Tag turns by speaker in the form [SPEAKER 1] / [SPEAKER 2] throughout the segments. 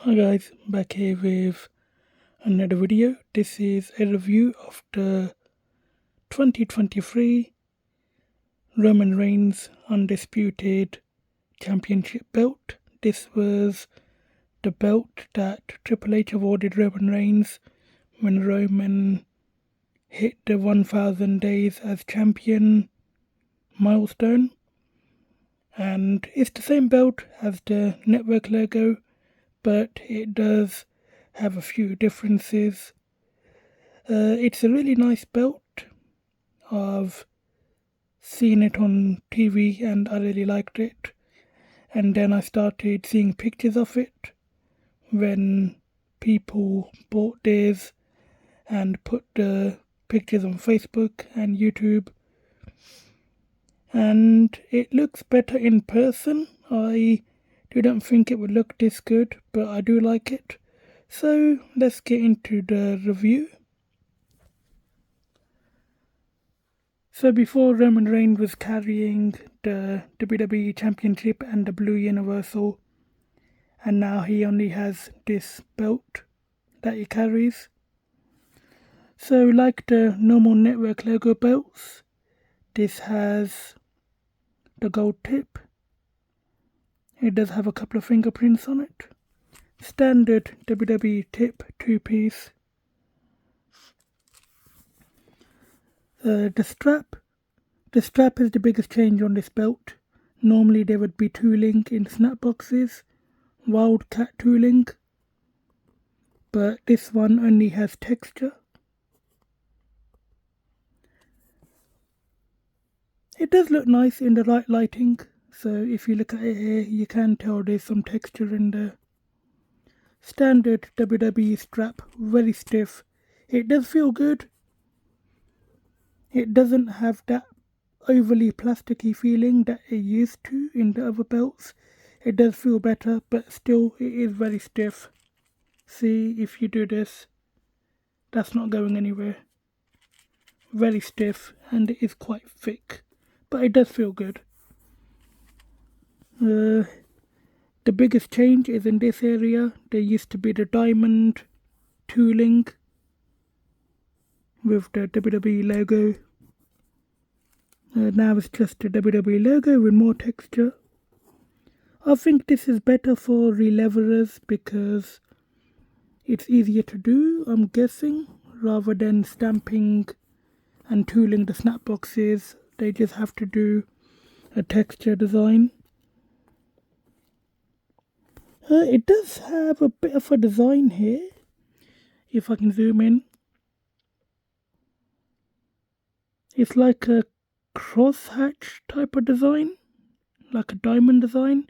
[SPEAKER 1] Hi guys, back here with another video. This is a review of the 2023 Roman Reigns Undisputed Championship belt. This was the belt that Triple H awarded Roman Reigns when Roman hit the 1000 days as champion milestone. And it's the same belt as the network logo, but it does have a few differences. It's a really nice belt. I've seen it on TV and I really liked it. And then I started seeing pictures of it when people bought theirs and put the pictures on Facebook and YouTube. And it looks better in person. I didn't think it would look this good, but I do like it. So let's get into the review. So before, Roman Reigns was carrying the WWE Championship and the Blue Universal, and now he only has this belt that he carries. So like the normal network logo belts, this has the gold tip. It does have a couple of fingerprints on it. Standard WWE tip 2-piece. The strap is the biggest change on this belt. Normally there would be tooling in snap boxes, wildcat tooling, but this one only has texture. It does look nice in the right lighting, so if you look at it here you can tell there's some texture in there. Standard WWE strap, very stiff. It does feel good. It doesn't have that overly plasticky feeling that it used to in the other belts. It does feel better, but still it is very stiff. See, if you do this, that's not going anywhere. Very stiff, and it is quite thick, but it does feel good. The biggest change is in this area. There used to be the diamond tooling with the WWE logo. Now it's just the WWE logo with more texture. I think this is better for releverers because it's easier to do, I'm guessing, rather than stamping and tooling the snap boxes. They just have to do a texture design. It does have a bit of a design here, if I can zoom in. It's like a crosshatch type of design, like a diamond design.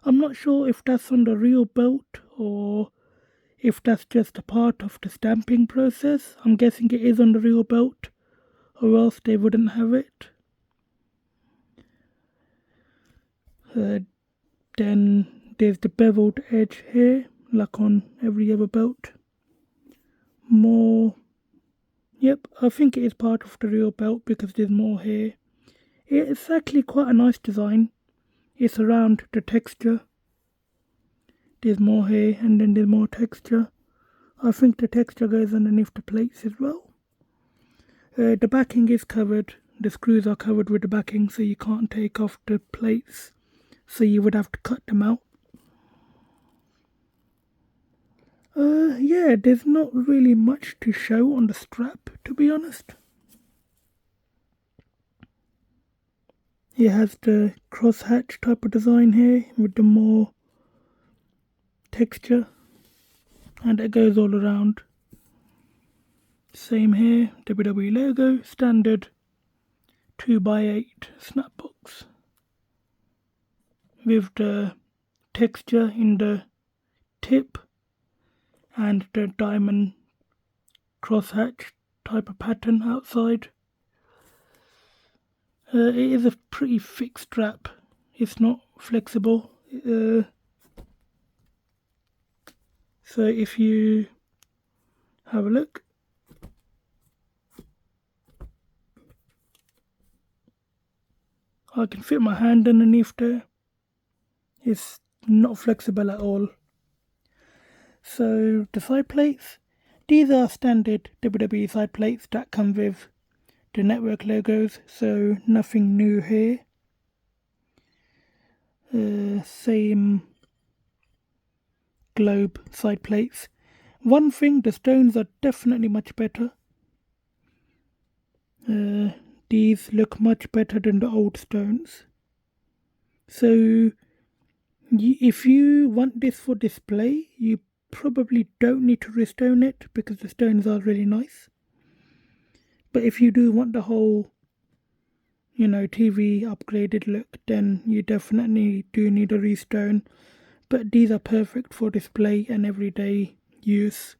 [SPEAKER 1] I'm not sure if that's on the real belt or if that's just a part of the stamping process. I'm guessing it is on the real belt, or else they wouldn't have it. Then there's the beveled edge here, like on every other belt. More. Yep, I think it is part of the real belt because there's more here. It's actually quite a nice design. It's around the texture. There's more here and then there's more texture. I think the texture goes underneath the plates as well. The backing is covered. The screws are covered with the backing, so you can't take off the plates. So you would have to cut them out. Yeah, there's not really much to show on the strap, to be honest. It has the crosshatch type of design here with the more texture, and it goes all around. Same here, WWE logo, standard 2x8 snap box with the texture in the tip and the diamond crosshatch type of pattern outside. It is a pretty thick strap. It's not flexible. So if you have a look, I can fit my hand underneath there. It's not flexible at all. So the side plates, these are standard WWE side plates that come with the network logos, so nothing new here. Same globe side plates. One thing, the stones are definitely much better. These look much better than the old stones. So if you want this for display, you probably don't need to restone it because the stones are really nice. But if you do want the whole, TV upgraded look, then you definitely do need a restone. But these are perfect for display and everyday use.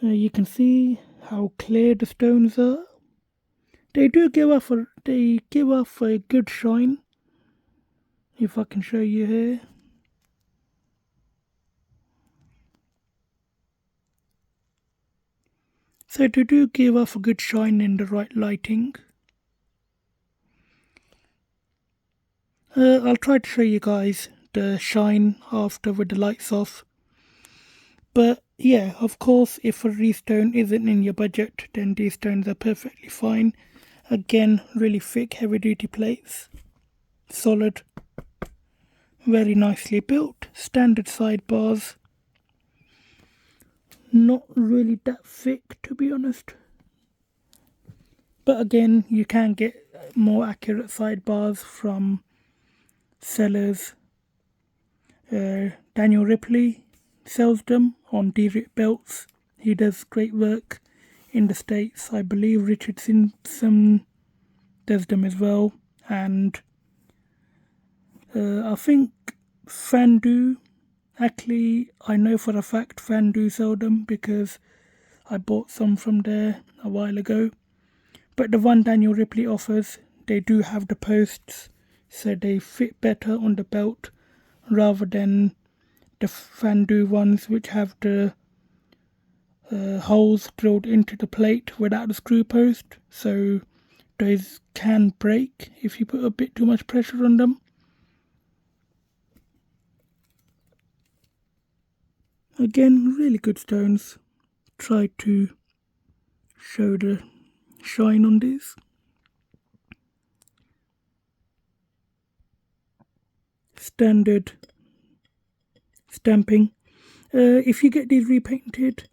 [SPEAKER 1] You can see how clear the stones are. They give off a good shine. If I can show you here. So they do give off a good shine in the right lighting. I'll try to show you guys the shine after with the lights off. But yeah, of course, if a restone isn't in your budget, then these stones are perfectly fine. Again, really thick, heavy duty plates. Solid. Very nicely built. Standard sidebars. Not really that thick, to be honest. But again, you can get more accurate sidebars from sellers. Daniel Ripley sells them on D-Rip belts. He does great work in the States. I believe Richard Simpson does them as well. And I think Fandu, actually I know for a fact Fandu sell them because I bought some from there a while ago. But the one Daniel Ripley offers, they do have the posts, so they fit better on the belt rather than the Fandu ones which have the holes drilled into the plate without the screw post, so those can break if you put a bit too much pressure on them. Again, really good stones. Try to show the shine on these. Standard stamping. If you get these repainted,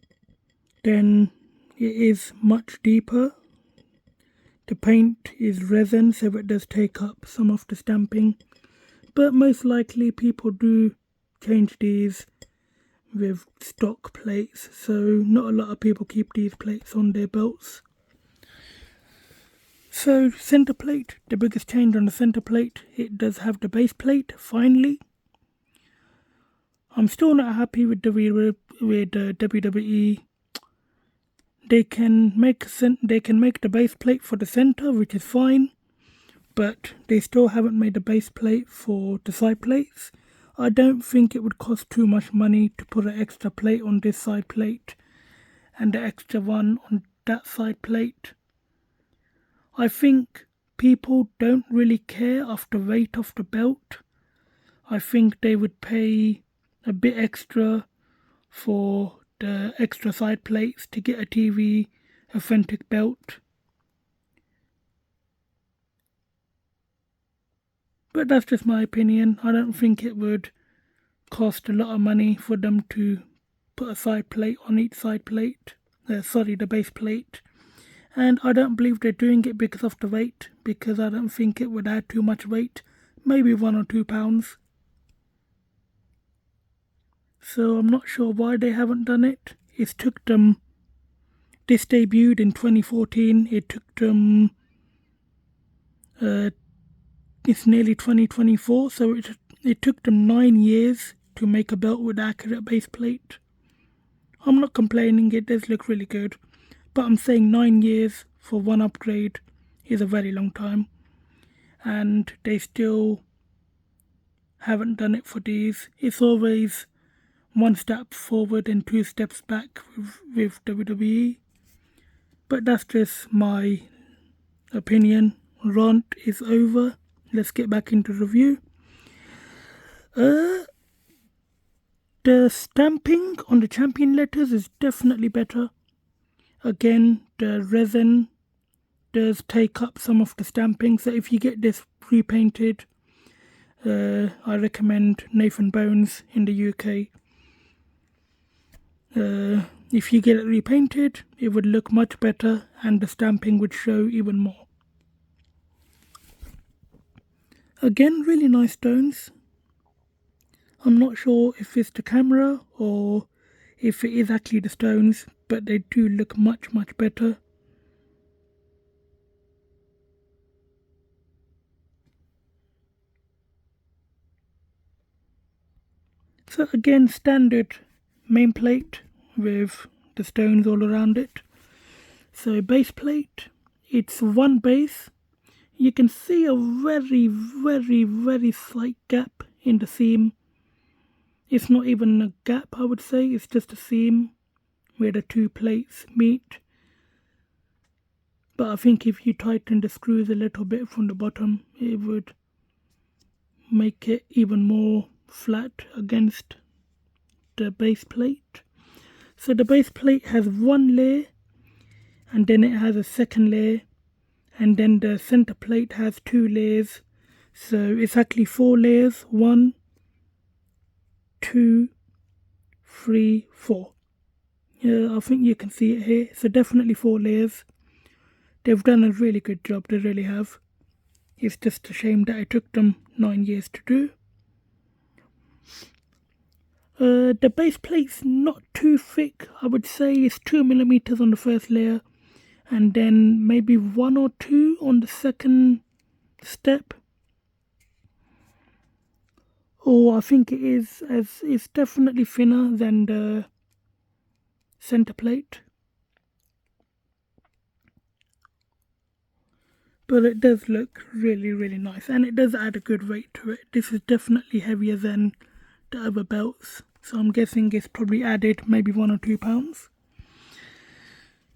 [SPEAKER 1] then it is much deeper. The paint is resin, so it does take up some of the stamping, but most likely people do change these with stock plates, so not a lot of people keep these plates on their belts. So center plate, the biggest change on the center plate, it does have the base plate finally. I'm still not happy with WWE. They can make the base plate for the center, which is fine, but they still haven't made the base plate for the side plates. I don't think it would cost too much money to put an extra plate on this side plate and the extra one on that side plate. I think people don't really care of the weight of the belt. I think they would pay a bit extra for the extra side plates to get a TV authentic belt. But that's just my opinion. I don't think it would cost a lot of money for them to put a side plate on each side plate. The base plate. And I don't believe they're doing it because of the weight, because I don't think it would add too much weight. Maybe 1 or 2 pounds. So I'm not sure why they haven't done it. This debuted in 2014. It took them it's nearly 2024, so it took them 9 years to make a belt with accurate base plate. I'm not complaining, it does look really good, but I'm saying 9 years for one upgrade is a very long time, and they still haven't done it for these. It's always 1 step forward and 2 steps back with WWE. But that's just my opinion. Rant is over. let's get back into review. The stamping on the champion letters is definitely better. Again, the resin does take up some of the stamping, so if you get this repainted, I recommend Nathan Bones in the UK. If you get it repainted, it would look much better and the stamping would show even more. Again, really nice stones. I'm not sure if it's the camera or if it is actually the stones, but they do look much better. So again, standard main plate with the stones all around it. So base plate, it's one base. You can see a very slight gap in the seam. It's not even a gap, I would say, it's just a seam where the two plates meet. But I think if you tighten the screws a little bit from the bottom, it would make it even more flat against the base plate. So the base plate has one layer, and then it has a second layer, and then the center plate has two layers. So it's actually 4 layers. 1, 2, 3, 4. Yeah, I think you can see it here. So definitely 4 layers. They've done a really good job, they really have. It's just a shame that it took them 9 years to do. The base plate's not too thick. I would say it's 2mm on the first layer, and then maybe 1 or 2 on the second step. Or I think it's definitely thinner than the center plate. But it does look really nice, and it does add a good weight to it. This is definitely heavier than the other belts, so I'm guessing it's probably added maybe 1 or 2 pounds.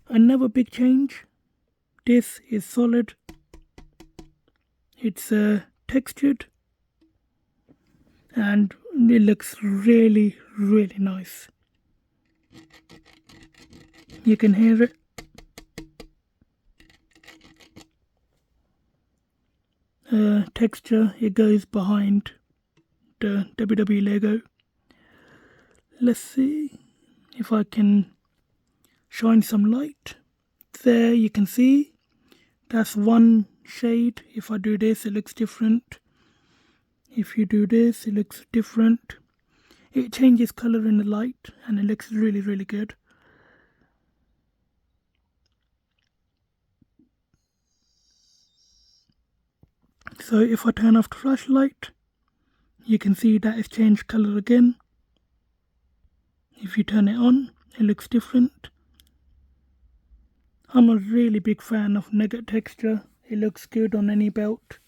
[SPEAKER 1] Another big change, this is solid. It's textured, and it looks really nice. You can hear it. Texture, it goes behind the WWE logo. Let's see if I can shine some light. There you can see that's one shade. If I do this, it looks different. If you do this, it looks different. It changes color in the light and it looks really good. So if I turn off the flashlight, you can see that it's changed color again. If you turn it on, it looks different. I'm a really big fan of Nugget Texture. It looks good on any belt.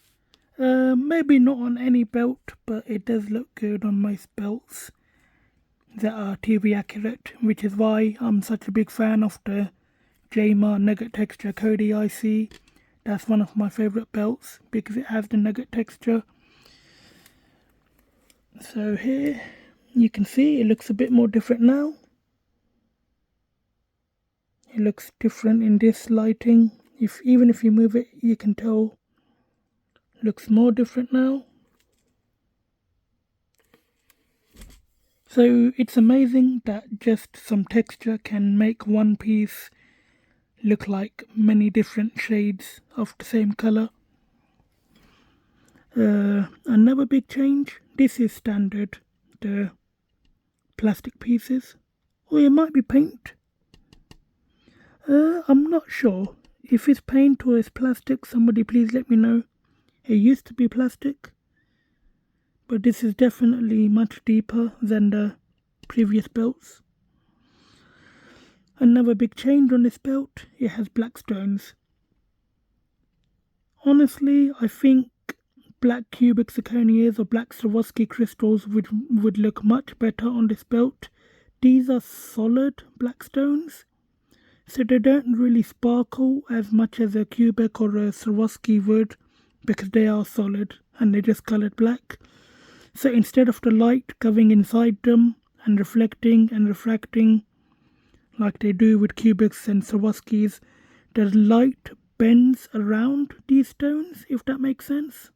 [SPEAKER 1] Maybe not on any belt, but it does look good on most belts that are TV accurate, which is why I'm such a big fan of the JMA Nugget Texture Cody IC. That's one of my favourite belts because it has the nugget texture. So here you can see it looks a bit more different now. It looks different in this lighting. Even if you move it, you can tell it looks more different now. So it's amazing that just some texture can make one piece look like many different shades of the same color. Another big change, this is standard, the plastic pieces, or it might be paint. I'm not sure if it's paint or it's plastic. Somebody please let me know. It used to be plastic, but this is definitely much deeper than the previous belts. Another big change on this belt, it has black stones. Honestly, I think black cubic zirconias or black Swarovski crystals would look much better on this belt. These are solid black stones, so they don't really sparkle as much as a cubic or a Swarovski would. because they are solid and they're just coloured black. So instead of the light going inside them and reflecting and refracting like they do with cubics and Swarovskis, the light bends around these stones, if that makes sense.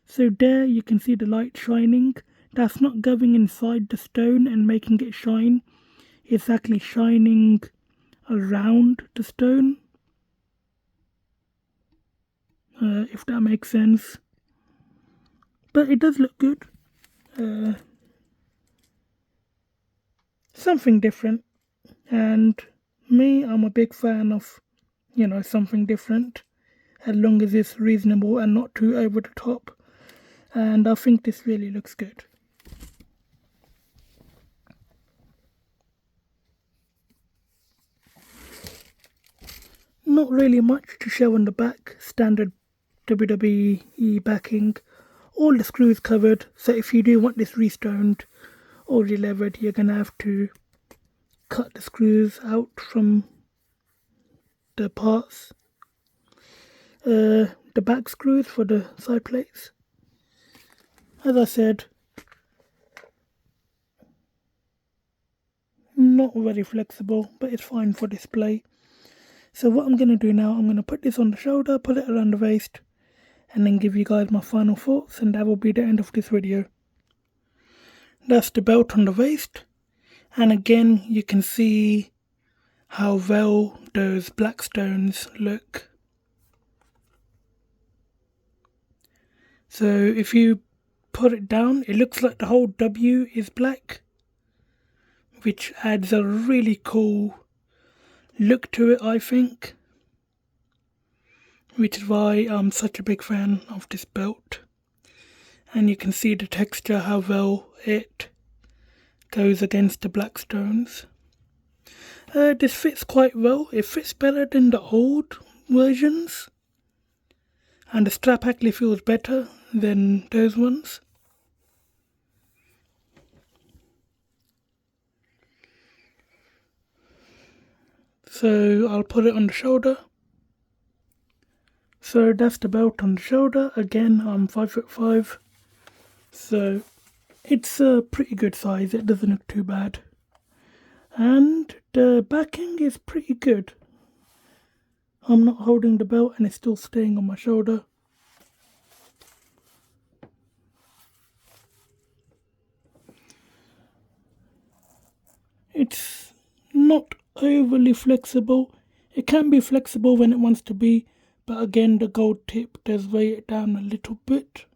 [SPEAKER 1] So there you can see the light shining. That's not going inside the stone and making it shine. It's actually shining around the stone, if that makes sense. But it does look good. Something different. And me, I'm a big fan of, something different, as long as it's reasonable and not too over the top. And I think this really looks good. Not really much to show on the back. Standard WWE backing. All the screws covered, so if you do want this restoned or relevered, you're gonna have to cut the screws out from the parts. The back screws for the side plates. As I said, not very flexible, but it's fine for display. So what I'm going to do now, I'm going to put this on the shoulder, put it around the waist, and then give you guys my final thoughts, and that will be the end of this video. That's the belt on the waist, and again you can see how well those black stones look. So if you put it down, it looks like the whole W is black, which adds a really cool look to it, I think, which is why I'm such a big fan of this belt. And you can see the texture, how well it goes against the black stones. This fits quite well. It fits better than the old versions, and the strap actually feels better than those ones. So I'll put it on the shoulder. So that's the belt on the shoulder. Again, I'm 5'5", so it's a pretty good size. It doesn't look too bad. And the backing is pretty good. I'm not holding the belt and it's still staying on my shoulder. It's not overly flexible. It can be flexible when it wants to be, but again the gold tip does weigh it down a little bit.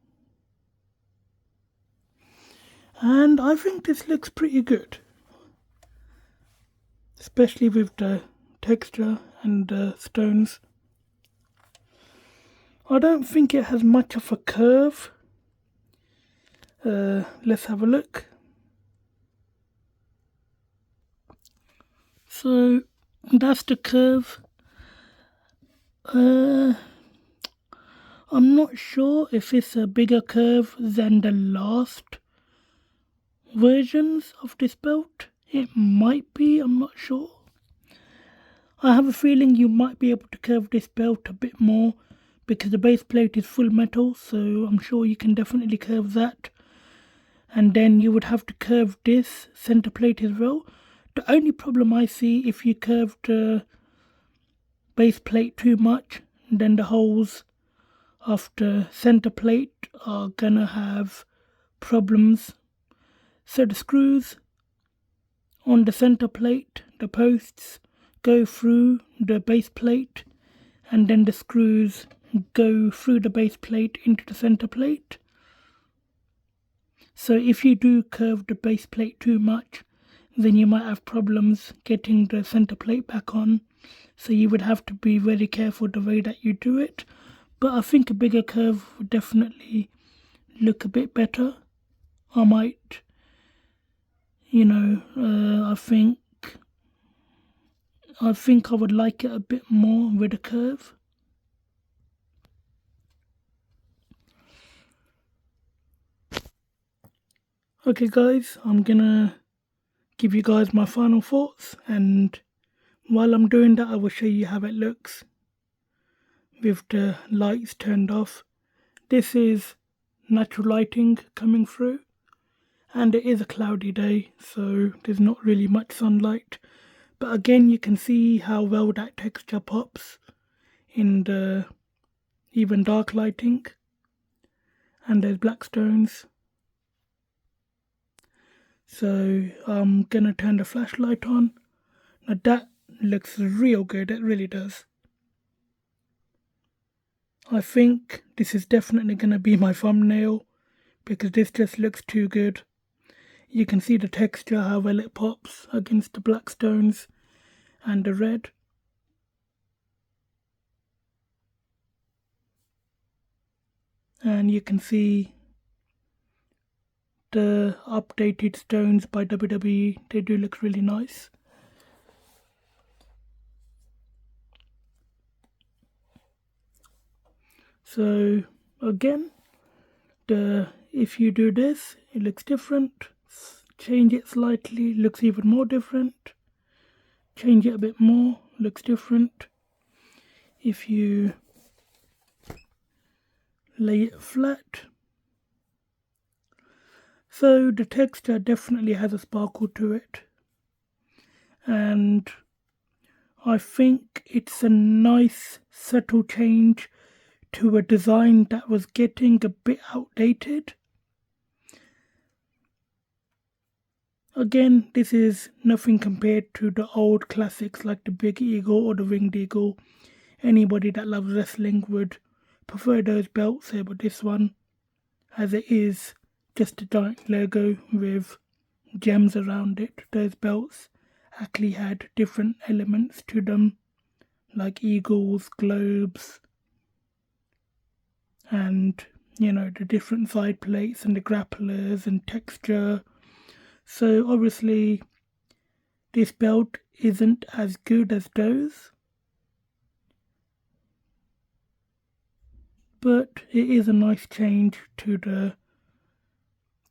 [SPEAKER 1] And I think this looks pretty good, especially with the texture and the stones. I don't think it has much of a curve. Let's have a look. So that's the curve. I'm not sure if it's a bigger curve than the last versions of this belt. It might be, I'm not sure. I have a feeling you might be able to curve this belt a bit more because the base plate is full metal, so I'm sure you can definitely curve that. And then you would have to curve this center plate as well. The only problem I see, if you curve the base plate too much, then the holes of the center plate are gonna have problems. So the screws on the center plate, the posts, go through the base plate, and then the screws go through the base plate into the center plate. So if you do curve the base plate too much, then you might have problems getting the center plate back on. So you would have to be very careful the way that you do it. But I think a bigger curve would definitely look a bit better. I might, I think I would like it a bit more with a curve. Okay guys, I'm gonna give you guys my final thoughts, and while I'm doing that I will show you how it looks with the lights turned off. This is natural lighting coming through, and it is a cloudy day, so there's not really much sunlight. But again, you can see how well that texture pops in the even dark lighting. And there's black stones. So I'm gonna turn the flashlight on. Now that looks real good, it really does. I think this is definitely gonna be my thumbnail because this just looks too good. You can see the texture, how well it pops against the black stones and the red. And you can see the updated stones by WWE, they do look really nice. So again, if you do this, it looks different. Change it slightly, looks even more different. Change it a bit more, looks different. If you lay it flat. So the texture definitely has a sparkle to it. And I think it's a nice subtle change to a design that was getting a bit outdated. Again, this is nothing compared to the old classics like the Big Eagle or the Winged Eagle. Anybody that loves wrestling would prefer those belts here, but this one, as it is just a giant logo with gems around it, those belts actually had different elements to them, like eagles, globes, and the different side plates and the grapplers and texture. So obviously this belt isn't as good as those, but it is a nice change to the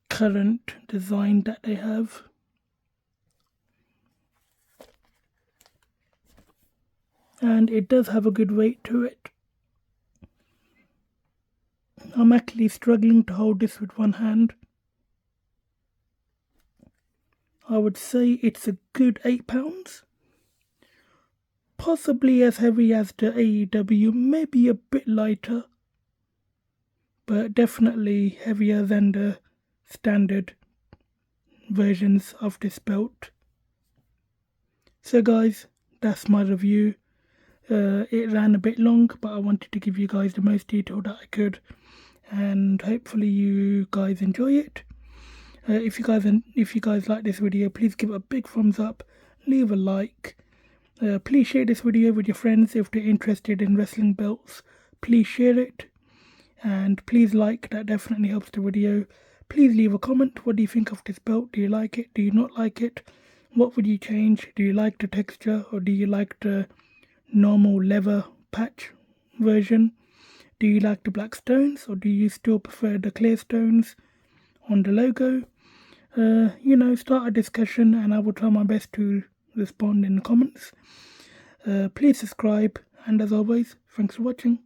[SPEAKER 1] current design that they have. And it does have a good weight to it. I'm actually struggling to hold this with one hand. I would say it's a good 8 pounds. Possibly as heavy as the AEW, maybe a bit lighter, but definitely heavier than the standard versions of this belt. So guys, that's my review. It ran a bit long, but I wanted to give you guys the most detail that I could, and hopefully you guys enjoy it. If you guys like this video, please give it a big thumbs up, leave a like. Please share this video with your friends if they're interested in wrestling belts. Please share it, and please like, that definitely helps the video. Please leave a comment. What do you think of this belt? Do you like it? Do you not like it? What would you change? Do you like the texture, or do you like the normal leather patch version? Do you like the black stones, or do you still prefer the clear stones on the logo? Start a discussion, and I will try my best to respond in the comments. Please subscribe, and as always, thanks for watching.